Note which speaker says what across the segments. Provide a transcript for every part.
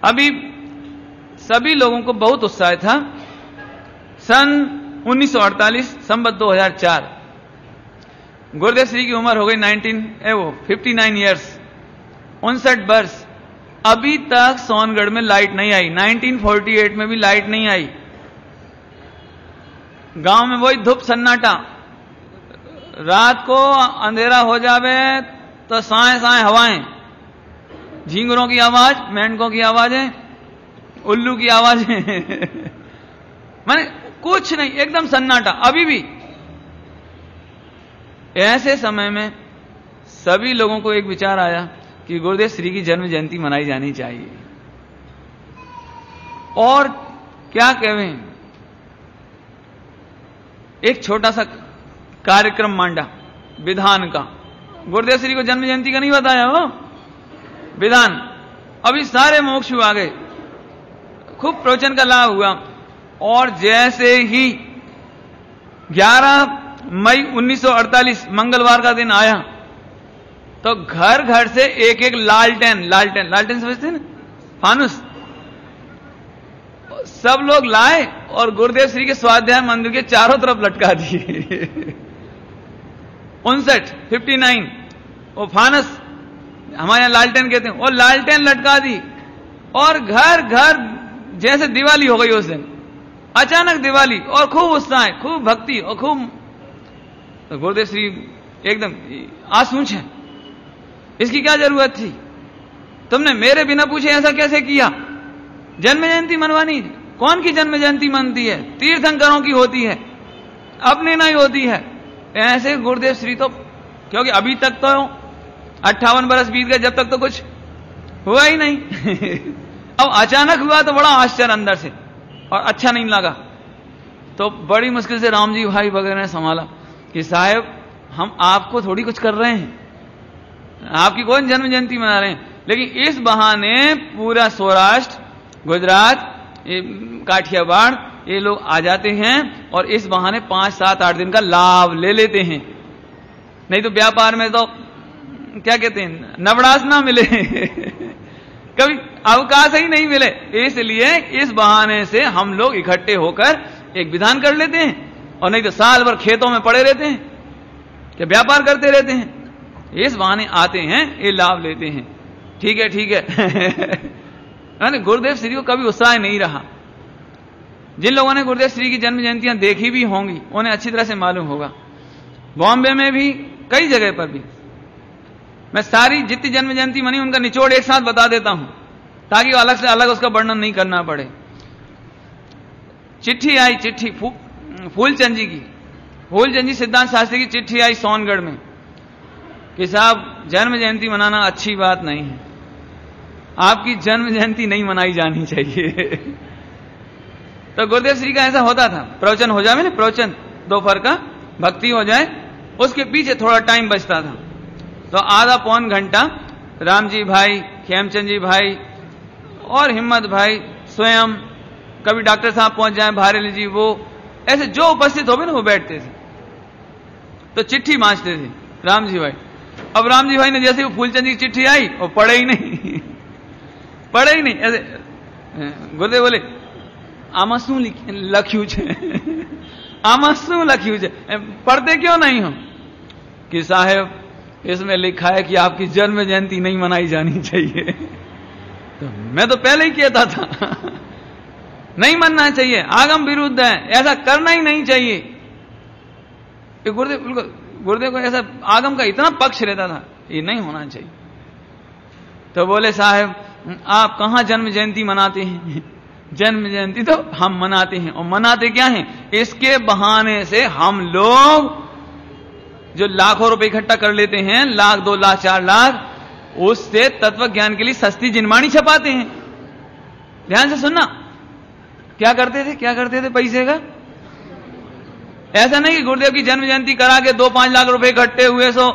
Speaker 1: अभी सभी लोगों को बहुत उत्साह था। सन 1948 संवत 2004 गुरुदेव श्री की उम्र हो गई 59 ईयर्स, 59 वर्ष। अभी तक सोनगढ़ में लाइट नहीं आई। 1948 में भी लाइट नहीं आई। गांव में वही धूप सन्नाटा। रात को अंधेरा हो जावे तो साए साए हवाएं, झींगरों की आवाज, मेंढकों की आवाजें, उल्लू की आवाजें माने कुछ नहीं, एकदम सन्नाटा। अभी भी ऐसे समय में सभी लोगों को एक विचार आया कि गुरुदेव श्री की जन्म जयंती मनाई जानी चाहिए। और क्या कहें, एक छोटा सा कार्यक्रम मांडा विधान का। गुरुदेव श्री को जन्म जयंती का नहीं बताया वो विधान। अभी सारे मोक्षु आ गए, खूब प्रवचन का लाभ हुआ। और जैसे ही 11 मई 1948 मंगलवार का दिन आया तो घर घर से एक एक लालटेन समझते हैं ना, फानुस, सब लोग लाए और गुरुदेव श्री के स्वाध्याय मंदिर के चारों तरफ लटका दिए 59 वो फानस, हमारे यहां लालटेन कहते हैं, वो लालटेन लटका दी। और घर घर जैसे दिवाली हो गई उस दिन, अचानक दिवाली, और खूब उत्साह, खूब भक्ति और खूब। तो गुरुदेव श्री एकदम आसूच है, इसकी क्या जरूरत थी? तुमने मेरे बिना पूछे ऐसा कैसे किया? जन्म जयंती मनवानी, कौन की जन्म जयंती मनती है? तीर्थंकरों की होती है, अपनी नहीं होती है। ऐसे गुरुदेव श्री तो, क्योंकि अभी तक तो 58 बरस बीत गए, जब तक तो कुछ हुआ ही नहीं अब अचानक हुआ तो बड़ा आश्चर्य अंदर से, और अच्छा नहीं लगा। तो बड़ी मुश्किल से राम जी भाई वगैरह ने संभाला कि साहब हम आपको थोड़ी कुछ कर रहे हैं, आपकी कौन जन्म जयंती मना रहे हैं। लेकिन इस बहाने पूरा सौराष्ट्र, गुजरात, काठियावाड़ ये लोग आ जाते हैं और इस बहाने 5, 7, 8 दिन का लाभ ले लेते हैं। नहीं तो व्यापार में तो क्या कहते हैं, नवड़ास ना मिले कभी अवकाश ही नहीं मिले। इसलिए इस बहाने से हम लोग इकट्ठे होकर एक विधान कर लेते हैं, और नहीं तो साल भर खेतों में पड़े रहते हैं, कि व्यापार करते रहते हैं। इस बहाने आते हैं, ये लाभ लेते हैं। ठीक है ठीक है गुरुदेव श्री को कभी उत्साह नहीं रहा। जिन लोगों ने गुरुदेव श्री की जन्म जयंतियां देखी भी होंगी उन्हें अच्छी तरह से मालूम होगा। बॉम्बे में भी कई जगह पर भी मैं सारी जितनी जन्म जयंती मनी उनका निचोड़ एक साथ बता देता हूं, ताकि अलग से अलग उसका वर्णन नहीं करना पड़े। चिट्ठी आई, चिट्ठी फूलचंद जी की, फूलचंद जी सिद्धांत शास्त्री की चिट्ठी आई सोनगढ़ में कि साहब जन्म जयंती मनाना अच्छी बात नहीं है, आपकी जन्म जयंती नहीं मनाई जानी चाहिए तो गुरुदेव श्री का ऐसा होता था, प्रवचन हो जाए ना, प्रवचन दोपहर का भक्ति हो जाए, उसके पीछे थोड़ा टाइम बचता था, तो आधा पौन घंटा राम जी भाई, खेमचंद जी भाई और हिम्मत भाई स्वयं, कभी डॉक्टर साहब पहुंच जाए, भारेली जी, वो ऐसे जो उपस्थित हो गए ना वो बैठते थे, तो चिट्ठी बांचते थे राम जी भाई। अब राम जी भाई ने जैसे वो फूलचंद जी की चिट्ठी आई वो पढ़े ही नहीं पढ़े ही नहीं। ऐसे गुरुदेव बोले आमा शू लख्यू छे आमा शू लख्यू छे, पढ़ते क्यों नहीं हो? कि साहेब इसमें लिखा है कि आपकी जन्म जयंती नहीं मनाई जानी चाहिए तो मैं तो पहले ही कहता था नहीं मनना चाहिए, आगम विरुद्ध है, ऐसा करना ही नहीं चाहिए। गुरुदेव को ऐसा आगम का इतना पक्ष रहता था, ये नहीं होना चाहिए। तो बोले साहब आप कहां जन्म जयंती मनाते हैं? जन्म जयंती तो हम मनाते हैं, और मनाते क्या हैं? इसके बहाने से हम लोग जो लाखों रुपए इकट्ठा कर लेते हैं, लाख, 2 लाख, 4 लाख, उससे तत्व ज्ञान के लिए सस्ती जिनवाणी छपाते हैं। ध्यान से सुनना, क्या करते थे पैसे का? ऐसा नहीं कि गुरुदेव की जन्म जयंती करा के 2-5 लाख रुपए इकट्ठे हुए सो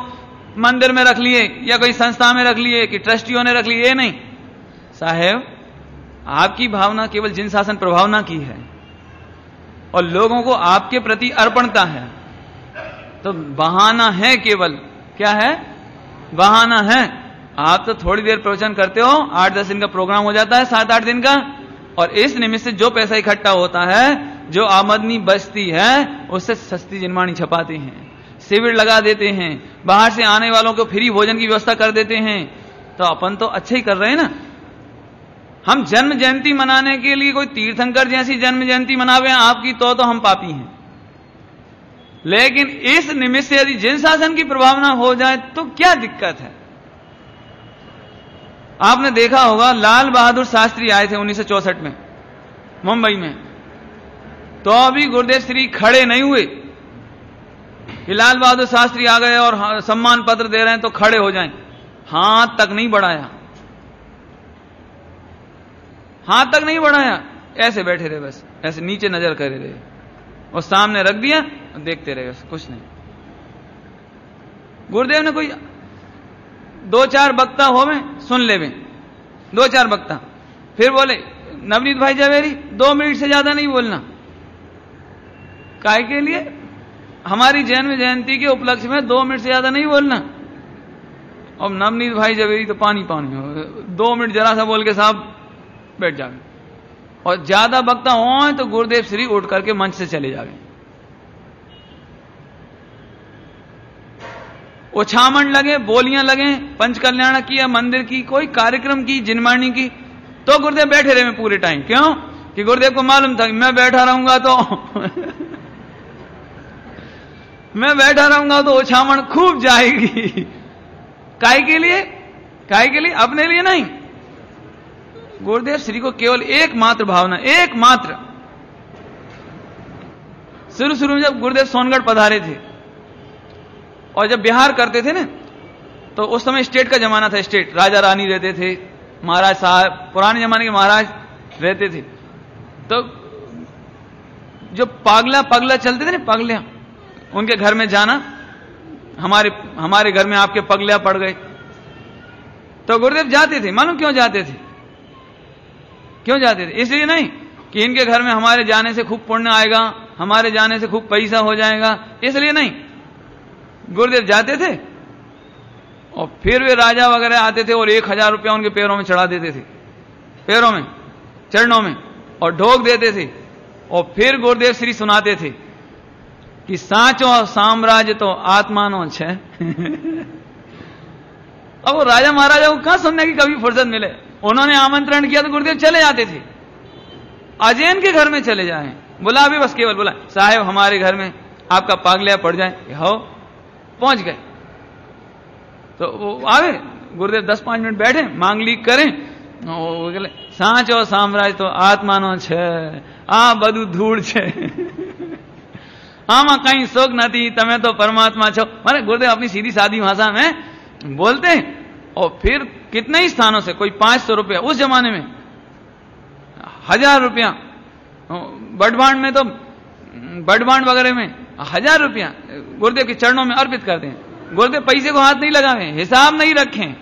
Speaker 1: मंदिर में रख लिए या कोई संस्था में रख लिए कि ट्रस्टियों ने रख लिए, ये नहीं साहेब। आपकी भावना केवल जिन शासन प्रभावना की है और लोगों को आपके प्रति अर्पणता है, तो बहाना है, केवल क्या है? बहाना है। आप तो थोड़ी देर प्रवचन करते हो, 8-10 दिन का प्रोग्राम हो जाता है, 7-8 दिन का, और इस निमित्त से जो पैसा इकट्ठा होता है, जो आमदनी बचती है, उससे सस्ती जिनवाणी छपाते हैं, शिविर लगा देते हैं, बाहर से आने वालों को फ्री भोजन की व्यवस्था कर देते हैं। तो अपन तो अच्छा ही कर रहे हैं ना। हम जन्म जयंती मनाने के लिए कोई तीर्थंकर जैसी जन्म जयंती मनावे आपकी, तो हम पापी हैं। लेकिन इस निमित्त से यदि जिन शासन की प्रभावना हो जाए तो क्या दिक्कत है। आपने देखा होगा लाल बहादुर शास्त्री आए थे 1964 में मुंबई में, तो अभी गुरुदेव श्री खड़े नहीं हुए कि लाल बहादुर शास्त्री आ गए और सम्मान पत्र दे रहे हैं तो खड़े हो जाएं। हाथ तक नहीं बढ़ाया, हाथ तक नहीं बढ़ाया, ऐसे बैठे रहे, बस ऐसे नीचे नजर करे रहे और सामने रख दिया और देखते रहे, बस कुछ नहीं। गुरुदेव ने कोई 2-4 वक्ता होवे सुन लेवे, 2-4 वक्ता, फिर बोले नवनीत भाई जवेरी 2 मिनट से ज्यादा नहीं बोलना। काहे के लिए? हमारी जन्म जयंती के उपलक्ष्य में 2 मिनट से ज्यादा नहीं बोलना। और नवनीत भाई जवेरी तो पानी पानी हो, 2 मिनट जरा सा बोल के साहब बैठ जावे, और ज्यादा वक्ता हो तो गुरुदेव श्री उठ करके मंच से चले जावे। उछामण लगे, बोलियां लगे, पंच कल्याण की या मंदिर की कोई कार्यक्रम की, जिनवाणी की, तो गुरुदेव बैठे रहे में पूरे टाइम। क्यों? कि गुरुदेव को मालूम था कि मैं बैठा रहूंगा तो मैं बैठा रहूंगा तो उछामण खूब जाएगी। काय के लिए? काय के लिए? अपने लिए नहीं। गुरुदेव श्री को केवल एकमात्र भावना, एकमात्र। शुरू में जब गुरुदेव सोनगढ़ पधारे थे और जब बिहार करते थे ना, तो उस समय स्टेट का जमाना था, स्टेट राजा रानी रहते थे, महाराज साहब, पुराने जमाने के महाराज रहते थे। तो जो पगला चलते थे ना, पगलिया, उनके घर में जाना, हमारे घर में आपके पगलिया पड़ गए, तो गुरुदेव जाते थे। मालूम क्यों जाते थे? क्यों जाते थे? इसलिए नहीं कि इनके घर में हमारे जाने से खूब पुण्य आएगा, हमारे जाने से खूब पैसा हो जाएगा, इसलिए नहीं। गुरुदेव जाते थे और फिर वे राजा वगैरह आते थे और 1000 रुपया उनके पैरों में चढ़ा देते थे, पैरों में, चरणों में, और ढोक देते थे। और फिर गुरुदेव श्री सुनाते थे कि साचो साम्राज्य तो आत्मानो छे। अब वो राजा महाराजा को कहां सुनने की कभी फुर्सत मिले। उन्होंने आमंत्रण किया तो गुरुदेव चले जाते थे, अजैन के घर में चले जाएं, बुला भी, बस केवल बुला, साहेब हमारे घर में आपका पागलिया पड़ जाए, हो पहुंच गए। तो वो आवे, गुरुदेव 10-5 मिनट बैठे, मांग लीक करें, साचो साम्राज्य तो आत्मानो छे, आ बधु धूल छे, आमा कहीं शोक नहीं, तमे तो परमात्मा छो। मारे गुरुदेव अपनी सीधी सादी भाषा में बोलते हैं। और फिर कितने ही स्थानों से, कोई 500 रुपया, उस जमाने में 1000 रुपया, बड़भांड में तो, बड़भांड वगैरह में 1000 रुपया गुरुदेव के चरणों में अर्पित करते हैं। गुरुदेव पैसे को हाथ नहीं लगावे, हिसाब नहीं रखें,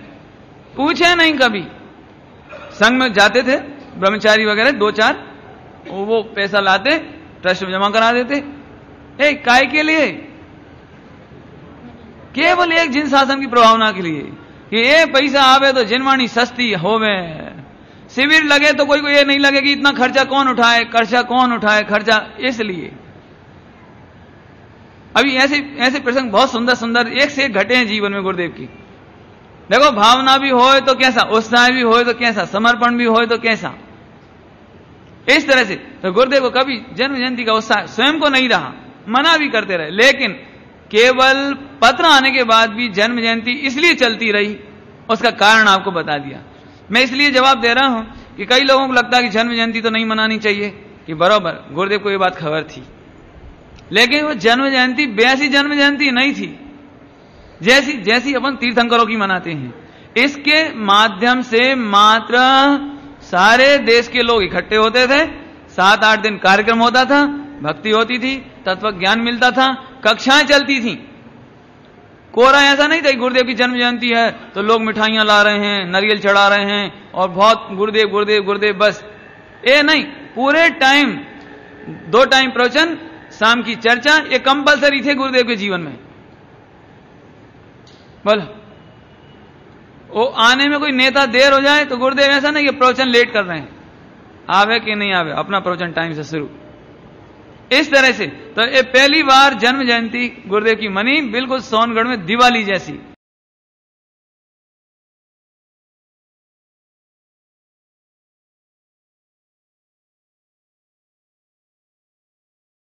Speaker 1: पूछे नहीं कभी। संघ में जाते थे ब्रह्मचारी वगैरह 2-4, वो पैसा लाते, ट्रस्ट में जमा करा देते। काय के लिए? केवल एक जिन शासन की प्रभावना के लिए कि ये पैसा आवे तो जिनवाणी सस्ती होवे, शिविर लगे तो कोई ये नहीं लगे कि इतना खर्चा कौन उठाए, खर्चा इसलिए। अभी ऐसे प्रसंग बहुत सुंदर सुंदर एक से एक घटे हैं जीवन में गुरुदेव की। देखो, भावना भी होए तो कैसा, उत्साह भी होए तो कैसा, समर्पण भी होए तो कैसा, इस तरह से। तो गुरुदेव को कभी जन्म जयंती का उत्साह स्वयं को नहीं रहा, मना भी करते रहे, लेकिन केवल पत्र आने के बाद भी जन्म जयंती इसलिए चलती रही, उसका कारण आपको बता दिया। मैं इसलिए जवाब दे रहा हूं कि कई लोगों को लगता है कि जन्म जयंती तो नहीं मनानी चाहिए, कि बराबर गुरुदेव को ये बात खबर थी, लेकिन वो जन्म जयंती वैसी जन्म जयंती नहीं थी जैसी अपन तीर्थंकरों की मनाते हैं। इसके माध्यम से मात्र सारे देश के लोग इकट्ठे होते थे, 7-8 दिन कार्यक्रम होता था, भक्ति होती थी, तत्व ज्ञान मिलता था, कक्षाएं चलती थी। कोरा ऐसा नहीं था कि गुरुदेव की जन्म जयंती है तो लोग मिठाइयां ला रहे हैं, नारियल चढ़ा रहे हैं और बहुत गुरुदेव गुरुदेव गुरुदेव बस, ये नहीं। पूरे टाइम 2 टाइम प्रवचन, शाम की चर्चा, ये कंपलसरी थे गुरुदेव के जीवन में। बोलो, वो आने में कोई नेता देर हो जाए तो गुरुदेव ऐसा नहीं कि प्रवचन लेट कर रहे हैं, आवे कि नहीं आवे, अपना प्रवचन टाइम से शुरू। इस तरह से तो ये पहली बार जन्म जयंती गुरुदेव की मनी, बिल्कुल सोनगढ़ में दिवाली जैसी।